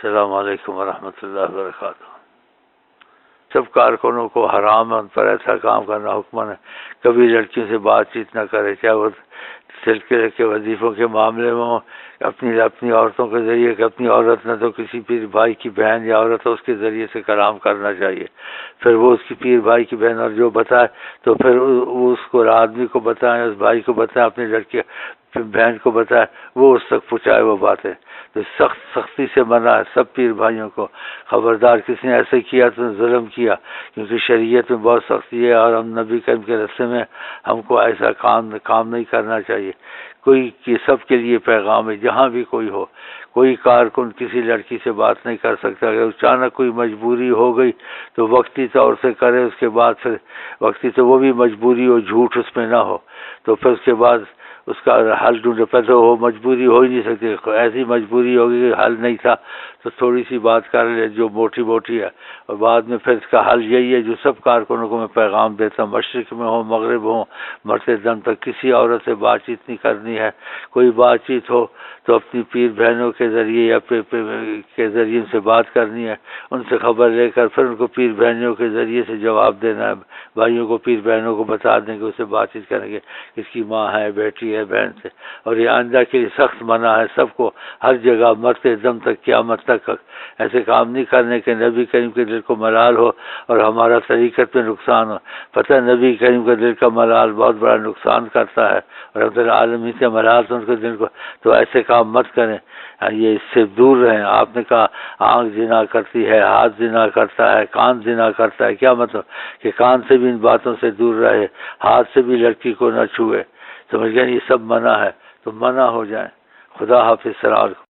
السلام علیکم ورحمۃ اللہ وبرکاتہ۔ سب کارکنوں کو حرام ہے ان پر ایسا کام کرنا، حکم ہے کبھی لڑکیوں سے بات چیت نہ کرے، چاہے وہ تذکرے کے وظیفوں کے معاملے میں ہو، اپنی عورتوں کے ذریعے کہ اپنی عورت نہ تو کسی پیر بھائی کی بہن یا عورت ہو اس کے ذریعے سے کلام کرنا چاہیے، پھر وہ اس کی پیر بھائی کی بہن اور جو بتائے تو پھر اس کو آدمی کو بتائیں، اس بھائی کو بتائیں، اپنی لڑکی بہن کو بتائے، وہ اس تک پہنچائے وہ باتیں۔ تو سختی سے منع ہے سب پیر بھائیوں کو، خبردار کسی نے ایسے کیا تو ظلم کیا، کیونکہ شریعت میں بہت سختی ہے اور ہم نبی کریم کے رستے میں ہم کو ایسا کام نہیں کرنا چاہیے۔ کوئی سب کے لیے پیغام ہے، جہاں بھی کوئی ہو، کوئی کارکن کسی لڑکی سے بات نہیں کر سکتا، اگر اچانک کوئی مجبوری ہو گئی تو وقتی طور سے کرے، اس کے بعد پھر وقتی تو وہ بھی مجبوری ہو، جھوٹ اس میں نہ ہو، تو پھر اس کے بعد اس کا حل ڈھونڈے، پہلے وہ مجبوری ہو ہی نہیں سکتی، ایسی مجبوری ہوگی کہ حل نہیں تھا تو تھوڑی سی بات کر لے جو موٹی موٹی ہے، اور بعد میں پھر اس کا حل یہی ہے جو سب کارکنوں کو میں پیغام دیتا ہوں، مشرق میں ہوں مغرب ہوں، مرتے دم تک کسی عورت سے بات چیت نہیں کرنی ہے، کوئی بات چیت ہو تو اپنی پیر بہنوں کے ذریعے یا کے ذریعے سے بات کرنی ہے، ان سے خبر لے کر پھر ان کو پیر بہنوں کے ذریعے سے جواب دینا ہے، بھائیوں کو پیر بہنوں کو بتا دیں کہ اس سے بات چیت کریں گے، اس کی ماں ہے، بیٹی ہے، بہن سے، اور یہ آئندہ کے لیے سخت منع ہے سب کو، ہر جگہ مرتے دم تک قیامت تک ایسے کام نہیں کرنے کے نبی کریم کے دل کو ملال ہو اور ہمارا طریقت میں نقصان ہو۔ پتہ نبی کریم کا دل کا ملال بہت بڑا نقصان کرتا ہے، اور رب العالمین سے ملال تو ان کے دل کو، تو ایسے کام مت کریں، یہ اس سے دور رہیں۔ آپ نے کہا آنکھ زنا کرتی ہے، ہاتھ زنا کرتا ہے، کان زنا کرتا ہے، کیا مطلب کہ کان سے بھی ان باتوں سے دور رہے، ہاتھ سے بھی لڑکی کو نہ چھوئے، سمجھ گئے، یہ سب منع ہے، تو منع ہو جائیں۔ خدا حافظ، السلام علیکم۔